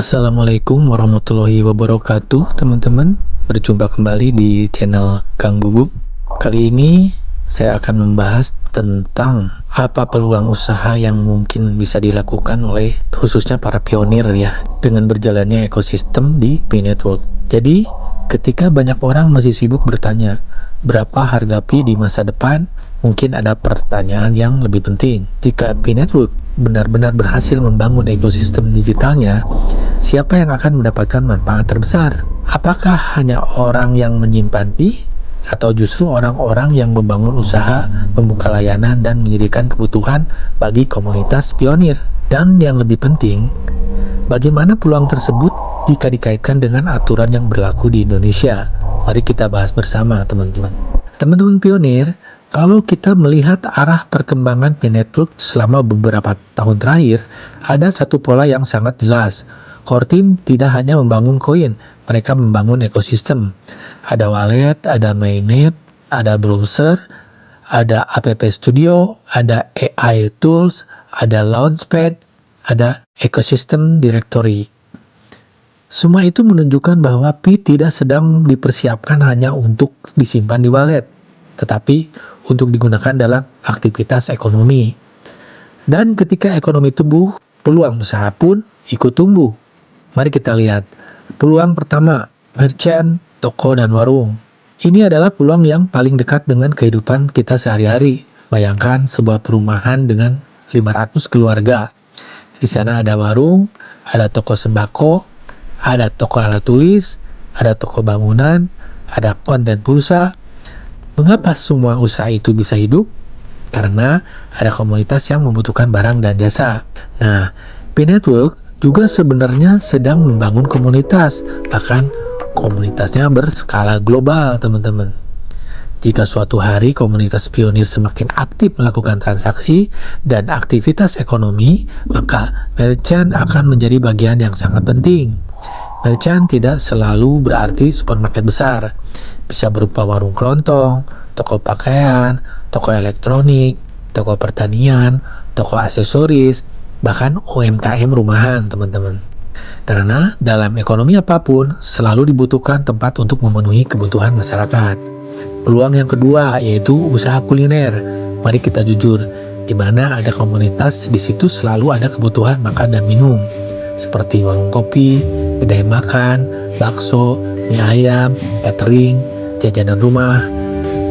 Assalamualaikum warahmatullahi wabarakatuh, teman-teman. Berjumpa kembali di channel Kang Gugum. Kali ini saya akan membahas tentang apa peluang usaha yang mungkin bisa dilakukan oleh khususnya para pionir ya, dengan berjalannya ekosistem di Pi Network. Jadi, ketika banyak orang masih sibuk bertanya, berapa harga Pi di masa depan? Mungkin ada pertanyaan yang lebih penting. Jika Pi Network benar-benar berhasil membangun ekosistem digitalnya, siapa yang akan mendapatkan manfaat terbesar? Apakah hanya orang yang menyimpan Pi, atau justru orang-orang yang membangun usaha, membuka layanan, dan menyediakan kebutuhan bagi komunitas pionir? Dan yang lebih penting, bagaimana peluang tersebut jika dikaitkan dengan aturan yang berlaku di Indonesia? Mari kita bahas bersama, teman-teman. Teman-teman pionir, kalau kita melihat arah perkembangan Pi Network selama beberapa tahun terakhir, ada satu pola yang sangat jelas. Core Team tidak hanya membangun koin, mereka membangun ekosistem. Ada wallet, ada mainnet, ada browser, ada app studio, ada AI tools, ada launchpad, ada ekosistem directory. Semua itu menunjukkan bahwa Pi tidak sedang dipersiapkan hanya untuk disimpan di wallet, tetapi untuk digunakan dalam aktivitas ekonomi. Dan ketika ekonomi tumbuh, peluang usaha pun ikut tumbuh. Mari kita lihat. Peluang pertama, merchant, toko, dan warung. Ini adalah peluang yang paling dekat dengan kehidupan kita sehari-hari. Bayangkan sebuah perumahan dengan 500 keluarga. Di sana ada warung, ada toko sembako, ada toko alat tulis, ada toko bangunan, ada konten pulsa. Mengapa semua usaha itu bisa hidup? Karena ada komunitas yang membutuhkan barang dan jasa. Nah, Pi Network juga sebenarnya sedang membangun komunitas, bahkan komunitasnya berskala global, teman-teman. Jika suatu hari komunitas pionir semakin aktif melakukan transaksi dan aktivitas ekonomi, maka merchant akan menjadi bagian yang sangat penting. Merchant tidak selalu berarti supermarket besar, bisa berupa warung kelontong, toko pakaian, toko elektronik, toko pertanian, toko aksesoris, bahkan UMKM rumahan, teman-teman. Karena dalam ekonomi apapun selalu dibutuhkan tempat untuk memenuhi kebutuhan masyarakat. Peluang yang kedua yaitu usaha kuliner. Mari kita jujur, di mana ada komunitas, di situ selalu ada kebutuhan makan dan minum, seperti warung kopi, kedai makan, bakso, mie ayam, catering, jajanan rumah.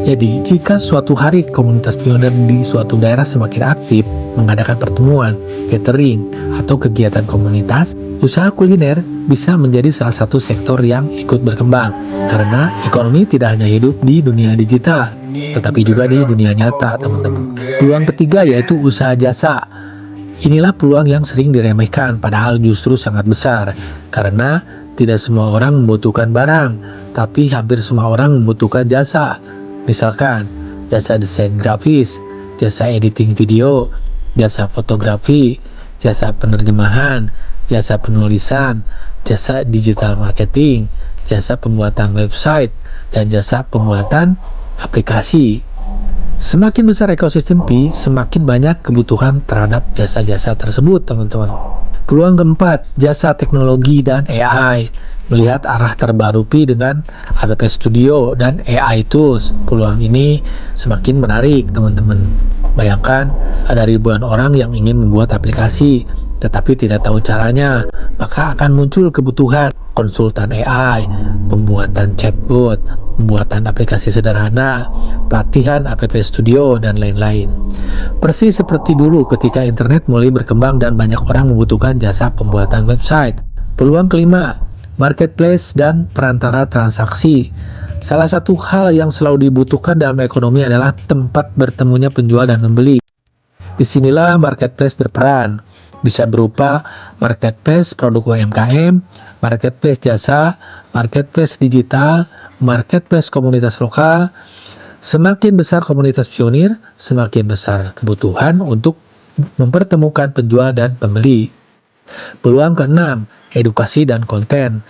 Jadi, jika suatu hari komunitas pionir di suatu daerah semakin aktif mengadakan pertemuan, catering, atau kegiatan komunitas, usaha kuliner bisa menjadi salah satu sektor yang ikut berkembang. Karena ekonomi tidak hanya hidup di dunia digital, tetapi juga di dunia nyata, teman-teman. Peluang ketiga yaitu usaha jasa. Inilah peluang yang sering diremehkan, padahal justru sangat besar. Karena tidak semua orang membutuhkan barang, tapi hampir semua orang membutuhkan jasa. Misalkan, jasa desain grafis, jasa editing video, jasa fotografi, jasa penerjemahan, jasa penulisan, jasa digital marketing, jasa pembuatan website, dan jasa pembuatan aplikasi. Semakin besar ekosistem Pi, semakin banyak kebutuhan terhadap jasa-jasa tersebut, teman-teman. Peluang keempat, jasa teknologi dan AI. Melihat arah terbaru Pi dengan app studio dan AI tools, peluang ini semakin menarik, teman-teman. Bayangkan ada ribuan orang yang ingin membuat aplikasi, tetapi tidak tahu caranya, maka akan muncul kebutuhan konsultan AI, pembuatan chatbot, pembuatan aplikasi sederhana, pelatihan app studio, dan lain-lain. Persis seperti dulu ketika internet mulai berkembang dan banyak orang membutuhkan jasa pembuatan website. Peluang kelima, marketplace dan perantara transaksi. Salah satu hal yang selalu dibutuhkan dalam ekonomi adalah tempat bertemunya penjual dan pembeli. Disinilah marketplace berperan. Bisa berupa marketplace produk UMKM, marketplace jasa, marketplace digital, marketplace komunitas lokal. Semakin besar komunitas pionir, semakin besar kebutuhan untuk mempertemukan penjual dan pembeli. Peluang keenam, edukasi dan konten.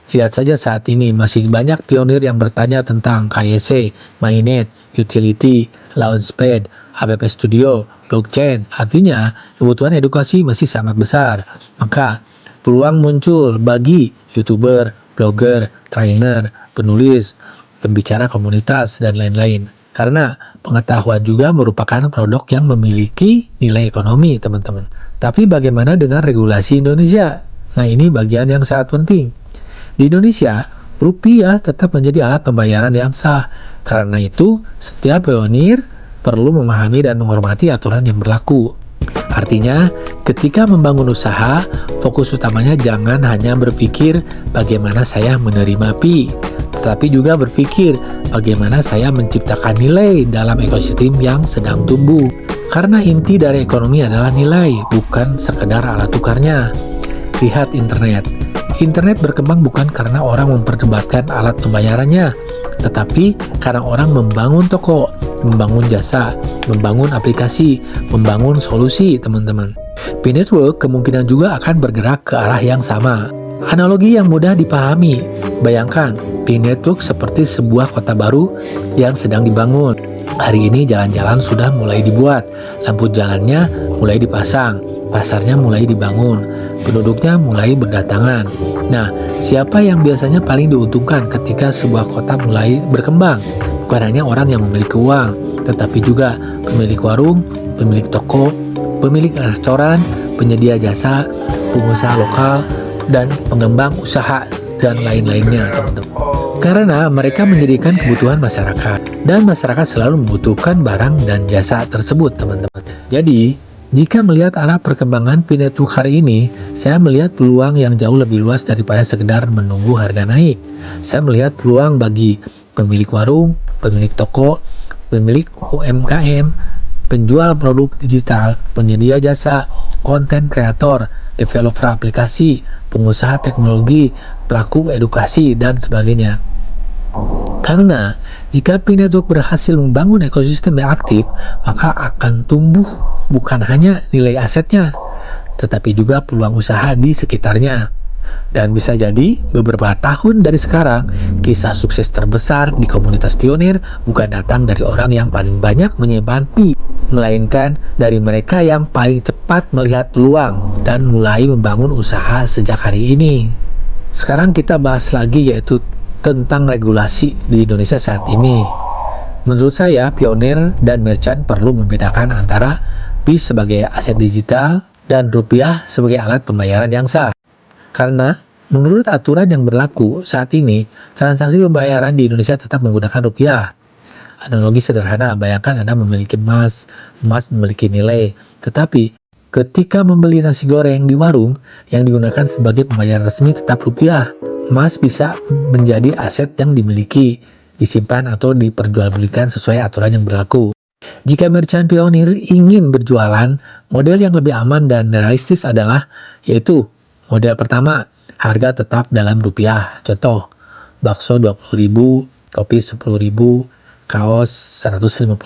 Lihat saja saat ini masih banyak pionir yang bertanya tentang KYC, mainnet, utility, launchpad, app studio, blockchain. Artinya, kebutuhan edukasi masih sangat besar. Maka, Peluang muncul bagi YouTuber, blogger, trainer, penulis, pembicara komunitas, dan lain-lain. Karena pengetahuan juga merupakan produk yang memiliki nilai ekonomi, teman-teman. Tapi bagaimana dengan regulasi Indonesia? Nah, ini bagian yang sangat penting. Di Indonesia, rupiah tetap menjadi alat pembayaran yang sah. Karena itu, setiap pionir perlu memahami dan menghormati aturan yang berlaku. Artinya, ketika membangun usaha, fokus utamanya jangan hanya berpikir bagaimana saya menerima fee, tetapi juga berpikir bagaimana saya menciptakan nilai dalam ekosistem yang sedang tumbuh. Karena inti dari ekonomi adalah nilai, bukan sekedar alat tukarnya. Lihat internet. Internet berkembang bukan karena orang memperdebatkan alat pembayarannya, tetapi karena orang membangun toko, membangun jasa, membangun aplikasi, membangun solusi, teman-teman. P-Network kemungkinan juga akan bergerak ke arah yang sama. Analogi yang mudah dipahami. Bayangkan, P-Network seperti sebuah kota baru yang sedang dibangun. Hari ini jalan-jalan sudah mulai dibuat, lampu jalannya mulai dipasang, pasarnya mulai dibangun, penduduknya mulai berdatangan. Nah, siapa yang biasanya paling diuntungkan ketika sebuah kota mulai berkembang? Bukan hanya orang yang memiliki uang, tetapi juga pemilik warung, pemilik toko, pemilik restoran, penyedia jasa, pengusaha lokal, dan pengembang usaha, dan lain-lainnya, teman-teman. Karena mereka menjadikan kebutuhan masyarakat, dan masyarakat selalu membutuhkan barang dan jasa tersebut, teman-teman. Jadi, jika melihat arah perkembangan P-Network hari ini, saya melihat peluang yang jauh lebih luas daripada sekedar menunggu harga naik. Saya melihat peluang bagi pemilik warung, pemilik toko, pemilik UMKM, penjual produk digital, penyedia jasa, konten kreator, developer aplikasi, pengusaha teknologi, pelaku edukasi, dan sebagainya. Karena jika P-Network berhasil membangun ekosistem yang aktif, maka akan tumbuh bukan hanya nilai asetnya, tetapi juga peluang usaha di sekitarnya. Dan bisa jadi beberapa tahun dari sekarang, kisah sukses terbesar di komunitas pionir bukan datang dari orang yang paling banyak menyimpan pi, melainkan dari mereka yang paling cepat melihat peluang dan mulai membangun usaha sejak hari ini. Sekarang kita bahas lagi, yaitu tentang regulasi di Indonesia saat ini. Menurut saya, pionir dan merchant perlu membedakan antara pi sebagai aset digital dan rupiah sebagai alat pembayaran yang sah. Karena menurut aturan yang berlaku saat ini, transaksi pembayaran di Indonesia tetap menggunakan rupiah. Analogi sederhana, bayangkan Anda memiliki emas memiliki nilai, tetapi ketika membeli nasi goreng di warung yang digunakan sebagai pembayaran resmi tetap rupiah, emas bisa menjadi aset yang dimiliki, disimpan atau diperjualbelikan sesuai aturan yang berlaku. Jika merchant pionir ingin berjualan, model yang lebih aman dan realistis adalah yaitu model pertama, harga tetap dalam rupiah. Contoh, bakso 20.000, kopi 10.000, kaos 150.000.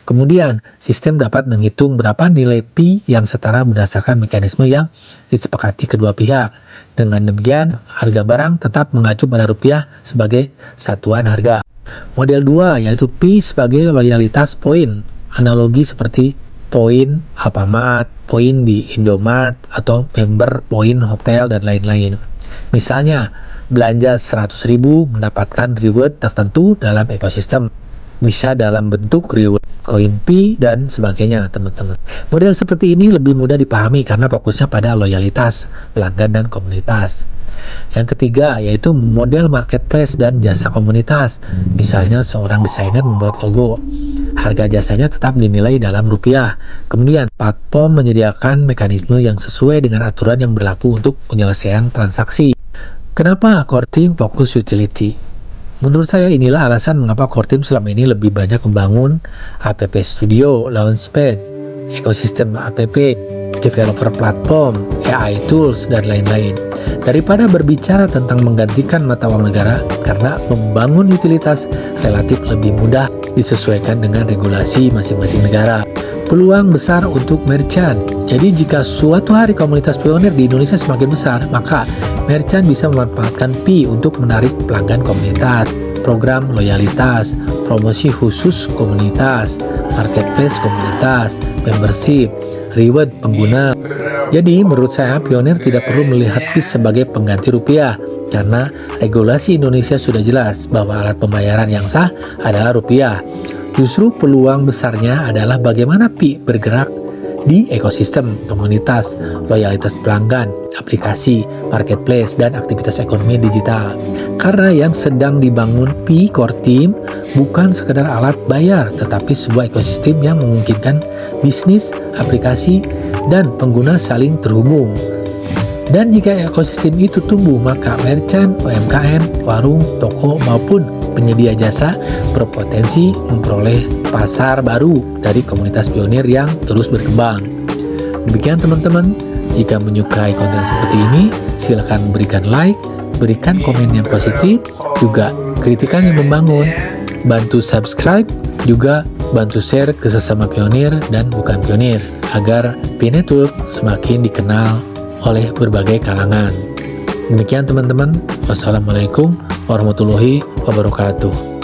Kemudian, sistem dapat menghitung berapa nilai pi yang setara berdasarkan mekanisme yang disepakati kedua pihak. Dengan demikian, harga barang tetap mengacu pada rupiah sebagai satuan harga. Model 2 yaitu pi sebagai loyalitas poin. Analogi seperti poin Alfamart, poin di Indomart, atau member poin hotel dan lain-lain. Misalnya, belanja 100.000 mendapatkan reward tertentu dalam ekosistem. Bisa dalam bentuk reward koin pi dan sebagainya, teman-teman. Model seperti ini lebih mudah dipahami karena fokusnya pada loyalitas pelanggan dan komunitas. Yang ketiga yaitu model marketplace dan jasa komunitas. Misalnya seorang desainer membuat logo, harga jasanya tetap dinilai dalam rupiah. Kemudian platform menyediakan mekanisme yang sesuai dengan aturan yang berlaku untuk penyelesaian transaksi. Kenapa core team fokus utility? Menurut saya inilah alasan mengapa core team selama ini lebih banyak membangun app studio, launchpad, ekosistem app, developer platform, AI tools, dan lain-lain. Daripada berbicara tentang menggantikan mata uang negara, karena membangun utilitas relatif lebih mudah disesuaikan dengan regulasi masing-masing negara. Peluang besar untuk merchant. Jadi jika suatu hari komunitas pionir di Indonesia semakin besar, maka merchant bisa memanfaatkan pi untuk menarik pelanggan komunitas, program loyalitas, promosi khusus komunitas, marketplace komunitas, membership, reward pengguna. Jadi menurut saya pionir tidak perlu melihat PIS sebagai pengganti rupiah, karena regulasi Indonesia sudah jelas bahwa alat pembayaran yang sah adalah rupiah. Justru peluang besarnya adalah bagaimana PI bergerak di ekosistem, komunitas, loyalitas pelanggan, aplikasi, marketplace, dan aktivitas ekonomi digital. Karena yang sedang dibangun PI Core Team bukan sekedar alat bayar, tetapi sebuah ekosistem yang memungkinkan bisnis, aplikasi, dan pengguna saling terhubung. Dan jika ekosistem itu tumbuh, maka merchant, UMKM, warung, toko, maupun penyedia jasa berpotensi memperoleh pasar baru dari komunitas pionir yang terus berkembang. Demikian teman-teman, jika menyukai konten seperti ini, silakan berikan like, berikan komen yang positif, juga kritikan yang membangun, bantu subscribe, juga bantu share ke sesama pionir dan bukan pionir, agar PI Network semakin dikenal oleh berbagai kalangan. Demikian teman-teman, wassalamualaikum warahmatullahi wabarakatuh.